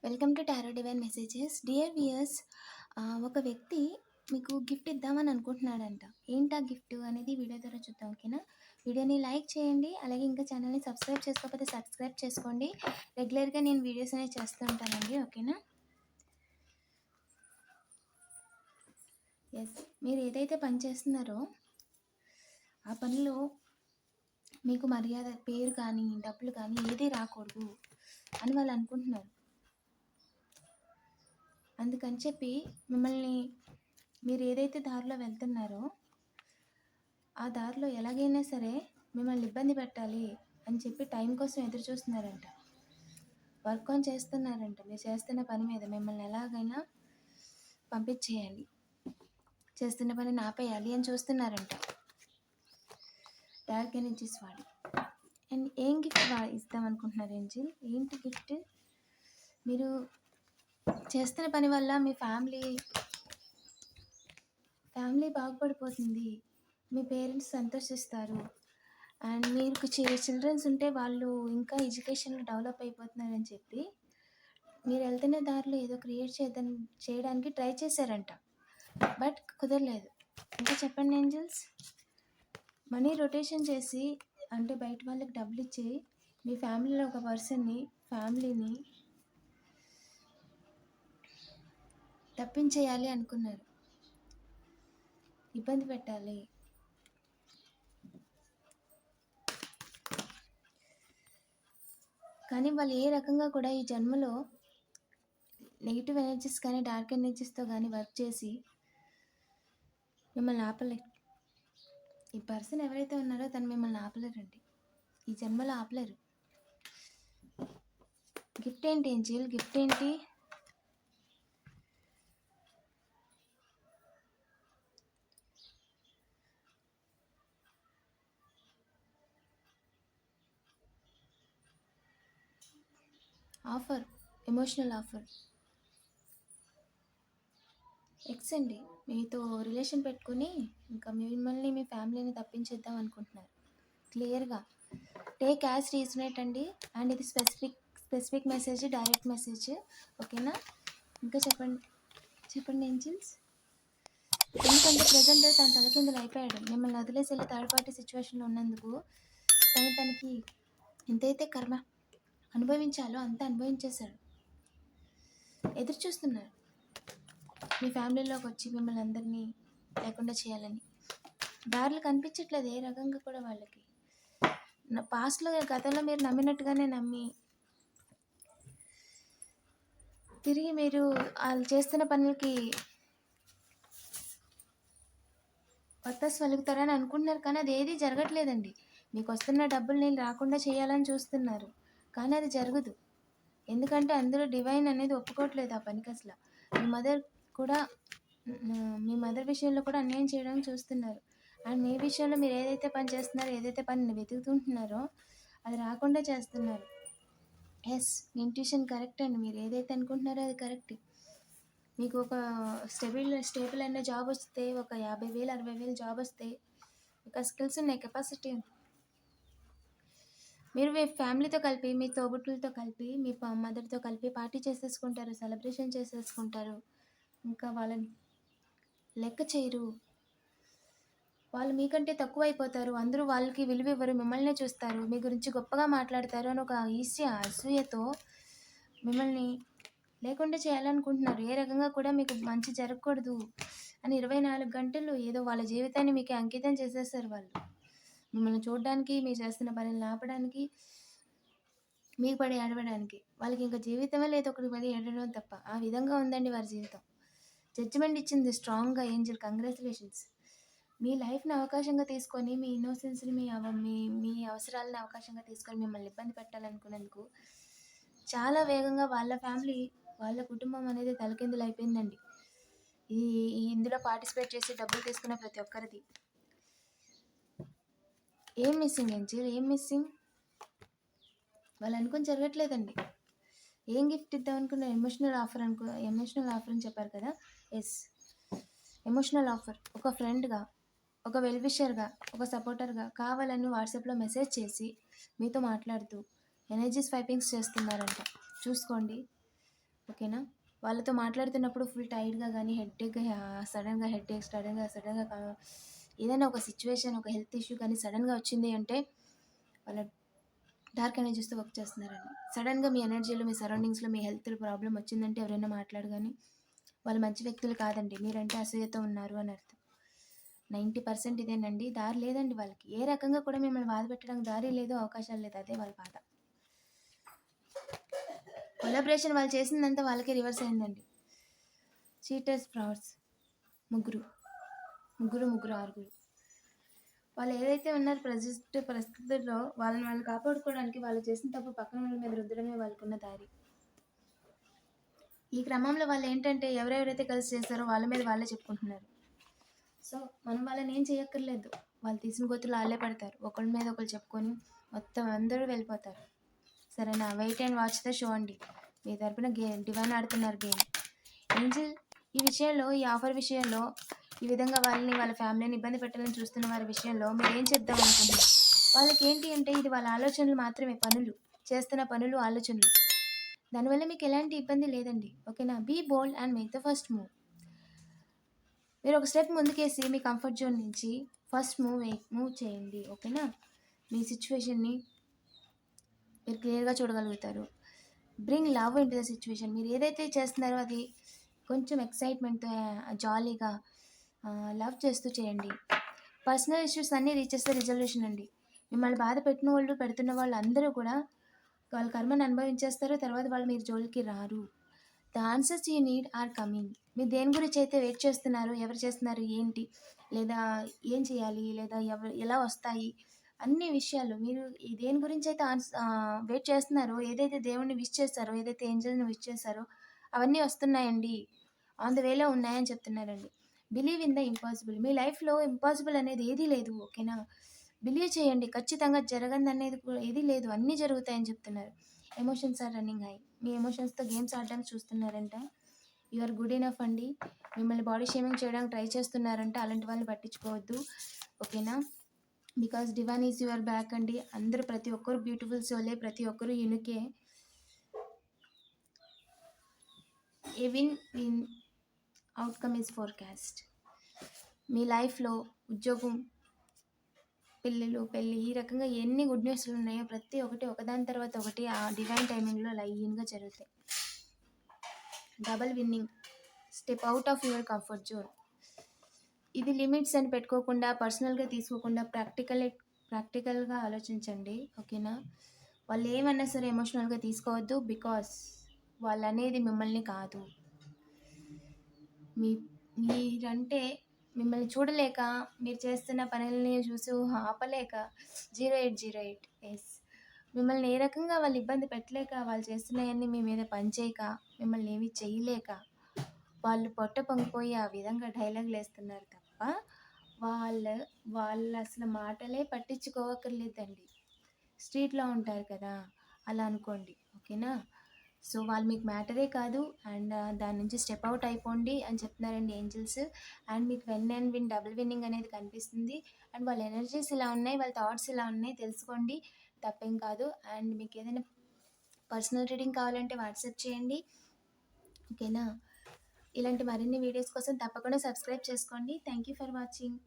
Welcome to tarot divine messages. Dear viewers, ఒక వ్యక్తి మీకు గిఫ్ట్ ఇద్దామని అనుకుంటున్నాడంట. ఏంటా గిఫ్ట్ అనేది వీడియో ద్వారా చూద్దాం, ఓకేనా? వీడియోని లైక్ చేయండి, అలాగే ఇంకా ఛానల్ని సబ్స్క్రైబ్ చేసుకోకపోతే సబ్స్క్రైబ్ చేసుకోండి. రెగ్యులర్గా నేను వీడియోస్ అనేవి చేస్తూ ఉంటానండి, ఓకేనా? ఎస్, మీరు ఏదైతే పని చేస్తున్నారో ఆ పనిలో మీకు మర్యాద, పేరు కానీ డబ్బులు కానీ ఏది రాకూడదు అని వాళ్ళు అనుకుంటున్నారు. అందుకని చెప్పి మిమ్మల్ని మీరు ఏదైతే దారిలో వెళ్తున్నారో ఆ దారిలో ఎలాగైనా సరే మిమ్మల్ని ఇబ్బంది పెట్టాలి అని చెప్పి టైం కోసం ఎదురు చూస్తున్నారంట. వర్క్ ఆన్ చేస్తున్నారంట. మీరు చేస్తున్న పని మీద మిమ్మల్ని ఎలాగైనా పంపించేయాలి, చేస్తున్న పనిని ఆపేయాలి అని చూస్తున్నారంట. డార్క్ ఎనర్జీస్ వాడి. అండ్ ఏం గిఫ్ట్ ఇస్తాం అనుకుంటున్నారు ఏంజిల్? ఏంటి గిఫ్ట్? మీరు చేస్తున్న పని వల్ల మీ ఫ్యామిలీ బాగుపడిపోతుంది, మీ పేరెంట్స్ సంతోషిస్తారు, అండ్ మీకు చిల్డ్రన్స్ ఉంటే వాళ్ళు ఇంకా ఎడ్యుకేషన్లో డెవలప్ అయిపోతున్నారని చెప్పి మీరు వెళ్తున్న దారిలో ఏదో క్రియేట్ చేయడానికి ట్రై చేశారంట. బట్ కుదరలేదు. ఇంకా చెప్పండి ఏంజల్స్. మనీ రొటేషన్ చేసి, అంటే బయట వాళ్ళకి డబ్బులు ఇచ్చి మీ ఫ్యామిలీలో ఒక ఫ్యామిలీని తప్పించేయాలి అనుకున్నారు, ఇబ్బంది పెట్టాలి. కానీ వాళ్ళు ఏ రకంగా కూడా ఈ జన్మలో నెగిటివ్ ఎనర్జీస్ కానీ డార్క్ ఎనర్జీస్తో కానీ వర్క్ చేసి మిమ్మల్ని ఆపలేరు. ఈ పర్సన్ ఎవరైతే ఉన్నారో తను మిమ్మల్ని ఆపలేరండి, ఈ జన్మలో ఆపలేరు. గిఫ్ట్ ఏంటి ఏంజిల్? గిఫ్ట్ ఏంటి? Offer, emotional offer. ఎక్స్ అండి, మీతో రిలేషన్ పెట్టుకుని ఇంకా మిమ్మల్ని మీ ఫ్యామిలీని తప్పించేద్దాం అనుకుంటున్నారు. క్లియర్గా టేక్ యాజ్ రీజనేట్ అండి. అండ్ ఇది స్పెసిఫిక్ మెసేజ్, డైరెక్ట్ మెసేజ్, ఓకేనా? ఇంకా చెప్పండి ఏంజిల్స్. ఎందుకంటే ప్రజెంట్ తన తలకిందులు అయిపోయాడు. మిమ్మల్ని వదిలేసి వెళ్ళి థర్డ్ పార్టీ సిచ్యువేషన్లో ఉన్నందుకు తనకి ఎంతైతే కర్మ అనుభవించాలో అంతా అనుభవించేశాడు. ఎదురు చూస్తున్నారు మీ ఫ్యామిలీలోకి వచ్చి మిమ్మల్ని అందరినీ లేకుండా చేయాలని. దారులు కనిపించట్లేదు ఏ రకంగా కూడా వాళ్ళకి. పాస్ట్లో గతంలో మీరు నమ్మినట్టుగానే నమ్మి తిరిగి మీరు వాళ్ళు చేస్తున్న పనులకి వత్తాసు పలుకుతారని అనుకుంటున్నారు, కానీ అది ఏది జరగట్లేదండి. మీకు వస్తున్న డబ్బుల్ని రాకుండా చేయాలని చూస్తున్నారు, కానీ అది జరగదు. ఎందుకంటే అందులో డివైన్ అనేది ఒప్పుకోవట్లేదు ఆ పనికి అసలు. మీ మదర్ విషయంలో కూడా అన్యాయం చేయడానికి చూస్తున్నారు. అండ్ మీ విషయంలో మీరు ఏదైతే పని చేస్తున్నారో, ఏదైతే పనిని వెతుకుతుంటున్నారో అది రాకుండా చేస్తున్నారు. ఎస్, మీ ఇంట్యూషన్ కరెక్ట్ అండి. మీరు ఏదైతే అనుకుంటున్నారో అది కరెక్ట్. మీకు ఒక స్టేబుల్ అయిన జాబ్ వస్తే, ఒక 50,000 60,000 జాబ్ వస్తే, ఒక స్కిల్స్ ఉన్నాయి, కెపాసిటీ ఉంది. మీరు మీ ఫ్యామిలీతో కలిపి, మీ తోబుట్టులతో కలిపి, మీ మదర్తో కలిపి పార్టీ చేసేసుకుంటారు, సెలబ్రేషన్ చేసేసుకుంటారు. ఇంకా వాళ్ళని లెక్క చేయరు. వాళ్ళు మీకంటే తక్కువ అయిపోతారు. అందరూ వాళ్ళకి విలువ ఇవ్వరు, మిమ్మల్నే చూస్తారు, మీ గురించి గొప్పగా మాట్లాడతారు అని ఒక అసూయతో మిమ్మల్ని లేకుండా చేయాలనుకుంటున్నారు. ఏ రకంగా కూడా మీకు మంచి జరగకూడదు అని 24 గంటలు ఏదో వాళ్ళ జీవితాన్ని మీకు అంకితం చేసేస్తారు. వాళ్ళు మిమ్మల్ని చూడడానికి, మీరు చేస్తున్న పనులను ఆపడానికి, మీకు పడి ఏడవడానికి. వాళ్ళకి ఇంకా జీవితమే లేదు, ఒకటి పడి ఏడవడం తప్ప. ఆ విధంగా ఉందండి వారి జీవితం. జడ్జిమెంట్ ఇచ్చింది స్ట్రాంగ్గా ఏంజిల్. కంగ్రాచులేషన్స్. మీ లైఫ్ని అవకాశంగా తీసుకొని, మీ ఇన్నోసెన్స్ని, మీ అవసరాలను అవకాశంగా తీసుకొని మిమ్మల్ని ఇబ్బంది పెట్టాలనుకున్నందుకు చాలా వేగంగా వాళ్ళ ఫ్యామిలీ, వాళ్ళ కుటుంబం అనేది తలకిందులు అయిపోయిందండి. ఇందులో పార్టిసిపేట్ చేసి డబ్బులు తీసుకున్న ప్రతి ఒక్కరిది. ఏం మిస్సింగ్ ఏంజిల్? ఏం మిస్సింగ్? వాళ్ళు అనుకుని జరగట్లేదండి. ఏం గిఫ్ట్ ఇద్దాం అనుకున్న? ఎమోషనల్ ఆఫర్ అని చెప్పారు కదా. Yes, emotional offer. ఒక ఫ్రెండ్గా, ఒక వెల్విషర్గా, ఒక సపోర్టర్గా కావాలని వాట్సాప్లో మెసేజ్ చేసి మీతో మాట్లాడుతూ ఎనర్జీ స్వైపింగ్స్ చేస్తున్నారంట. చూసుకోండి. ఓకేనా? వాళ్ళతో మాట్లాడుతున్నప్పుడు ఫుల్ టైర్డ్‌గా గానీ, సడెన్‌గా ఏదైనా ఒక సిచ్యువేషన్, ఒక హెల్త్ ఇష్యూ కానీ సడెన్‌గా వచ్చింది అంటే, వాళ్ళ డార్క్ ఎనర్జీస్‌తో వర్క్ చేస్తున్నారండి. సడెన్‌గా మీ ఎనర్జీలో, మీ సరౌండింగ్స్‌లో మీ హెల్త్ ప్రాబ్లమ్ వచ్చిందంటే ఎవరైనా మాట్లాడగానే, వాళ్ళు మంచి వ్యక్తులు కాదండి. మీరంటే అసూయతో ఉన్నారు అని అర్థం. 90% ఇదేనండి. దారి లేదండి వాళ్ళకి. ఏ రకంగా కూడా మిమ్మల్ని బాధ పెట్టడానికి దారి లేదు, అవకాశాలు లేదు. అదే వాళ్ళ బాధ. కొలాబరేషన్ వాళ్ళు చేసిందంతా వాళ్ళకే రివర్స్ అయిందండి. చీటర్స్, ఫ్రాడ్స్ ముగ్గురు, ఆరుగురు. వాళ్ళు ఏదైతే ఉన్నారో పరిస్థితుల్లో వాళ్ళని కాపాడుకోవడానికి వాళ్ళు చేసిన తప్పు పక్కన వాళ్ళ మీద రుద్దడమే వాళ్ళకున్న దారి. ఈ క్రమంలో వాళ్ళు ఏంటంటే ఎవరెవరైతే కలిసి చేస్తారో వాళ్ళ మీద వాళ్ళే చెప్పుకుంటున్నారు. సో మనం వాళ్ళని ఏం చేయక్కర్లేదు. వాళ్ళు తీసిన గొత్తులు వాళ్ళే పడతారు. ఒకళ్ళ మీద ఒకళ్ళు చెప్పుకొని మొత్తం అందరూ వెళ్ళిపోతారు. సరేనా? Wait and watch the show అండి. మీ తరపున డివైన్ ఆడుతున్నారు గేమ్. ఏంజిల్ ఈ విషయంలో, ఈ ఆఫర్ విషయంలో, ఈ విధంగా వాళ్ళ ఫ్యామిలీని ఇబ్బంది పెట్టాలని చూస్తున్న వారి విషయంలో మీరు ఏం చెప్దాం అనుకుంటున్నారు? వాళ్ళకి ఏంటి అంటే ఇది వాళ్ళ ఆలోచనలు మాత్రమే, చేస్తున్న పనులు, ఆలోచనలు. దానివల్ల మీకు ఎలాంటి ఇబ్బంది లేదండి. ఓకేనా? Be bold and make the first move. మీరు ఒక స్టెప్ ముందుకేసి మీ కంఫర్ట్ జోన్ నుంచి ఫస్ట్ మూవ్ చేయండి. ఓకేనా? మీ సిచ్యువేషన్ని మీరు క్లియర్గా చూడగలుగుతారు. Bring love into the situation. మీరు ఏదైతే చేస్తున్నారో అది కొంచెం ఎక్సైట్మెంట్తో, జాలీగా, లవ్ చేస్తూ చేయండి. పర్సనల్ ఇష్యూస్ అన్నీ రీచెస్ ద రిజల్యూషన్ అండి. మిమ్మల్ని బాధ పెట్టిన వాళ్ళు, పెడుతున్న వాళ్ళు అందరూ కూడా వాళ్ళ కర్మను అనుభవించేస్తారు. తర్వాత వాళ్ళు మీరు జోలికి రారు. The answers you need are coming. మీరు దేని గురించి అయితే వెయిట్ చేస్తున్నారు, ఎవరు చేస్తున్నారు, ఏంటి, లేదా ఏం చేయాలి, లేదా ఎలా వస్తాయి, అన్ని విషయాలు మీరు దేని గురించి అయితే వెయిట్ చేస్తున్నారో, ఏదైతే దేవుణ్ణి విష్ చేస్తారో, ఏదైతే ఏంజల్ని విష్ చేస్తారో అవన్నీ వస్తున్నాయండి. ఆన్ ద వేలో ఉన్నాయని చెప్తున్నారండి. Believe in the impossible. మీ లైఫ్లో ఇంపాసిబుల్ అనేది ఏదీ లేదు. ఓకేనా? బిలీవ్ చేయండి. ఖచ్చితంగా జరగంది అనేది ఏదీ లేదు. అన్నీ జరుగుతాయని చెప్తున్నారు. Emotions are running high. మీ ఎమోషన్స్తో గేమ్స్ ఆడడానికి చూస్తున్నారంట. యు ఆర్ గుడ్ ఇనఫ్ అండి. మిమ్మల్ని బాడీ షేమింగ్ చేయడానికి ట్రై చేస్తున్నారంట. అలాంటి వాళ్ళని పట్టించుకోవద్దు. ఓకేనా? Because divine is your back అండి. అందరూ ప్రతి ఒక్కరు బ్యూటిఫుల్ సోలే, ప్రతి ఒక్కరు యునికే. ఏ విన్ అవుట్కమ్ ఈజ్ ఫోర్కాస్ట్. మీ లైఫ్లో ఉద్యోగం, పిల్లలు, పెళ్ళి, ఈ రకంగా ఎన్ని గుడ్ న్యూస్లు ఉన్నాయో ప్రతి ఒక్కటి ఒకదాని తర్వాత ఒకటి ఆ డివైన్ టైమింగ్లో లైన్గా జరుగుతాయి. Double winnowing. Step out of your comfort zone. ఇది లిమిట్స్ అని పెట్టుకోకుండా, పర్సనల్గా తీసుకోకుండా ప్రాక్టికల్గా ఆలోచించండి. ఓకేనా? వాళ్ళు ఏమన్నా సరే ఎమోషనల్గా తీసుకోవద్దు. బికాస్ వాళ్ళు అనేది మిమ్మల్ని కాదు, మీరంటే మిమ్మల్ని చూడలేక, మీరు చేస్తున్న పనులని చూసి ఆపలేక 0808 ఎస్ మిమ్మల్ని ఏ రకంగా వాళ్ళు ఇబ్బంది పెట్టలేక, వాళ్ళు చేస్తున్నాయన్నీ మీ మీద పనిచేయక, మిమ్మల్ని ఏమీ చేయలేక వాళ్ళు పొట్ట పొంగిపోయి ఆ విధంగా డైలాగులు వేస్తున్నారు తప్ప వాళ్ళు అసలు మాటలే పట్టించుకోవక్కర్లేదండి. స్ట్రీట్లో ఉంటారు కదా, అలా అనుకోండి. ఓకేనా? సో వాళ్ళు మీకు మ్యాటరే కాదు. అండ్ దాని నుంచి స్టెప్ అవుట్ అయిపోండి అని చెప్తున్నారండి ఏంజల్స్. అండ్ మీకు డబుల్ విన్నింగ్ అనేది కనిపిస్తుంది. అండ్ వాళ్ళ ఎనర్జీస్ ఇలా ఉన్నాయి, వాళ్ళ థాట్స్ ఇలా ఉన్నాయి, తెలుసుకోండి. తప్పేం కాదు. అండ్ మీకు ఏదైనా పర్సనల్ రీడింగ్ కావాలంటే వాట్సాప్ చేయండి. ఓకేనా? ఇలాంటి మరిన్ని వీడియోస్ కోసం తప్పకుండా సబ్స్క్రైబ్ చేసుకోండి. Thank you for watching.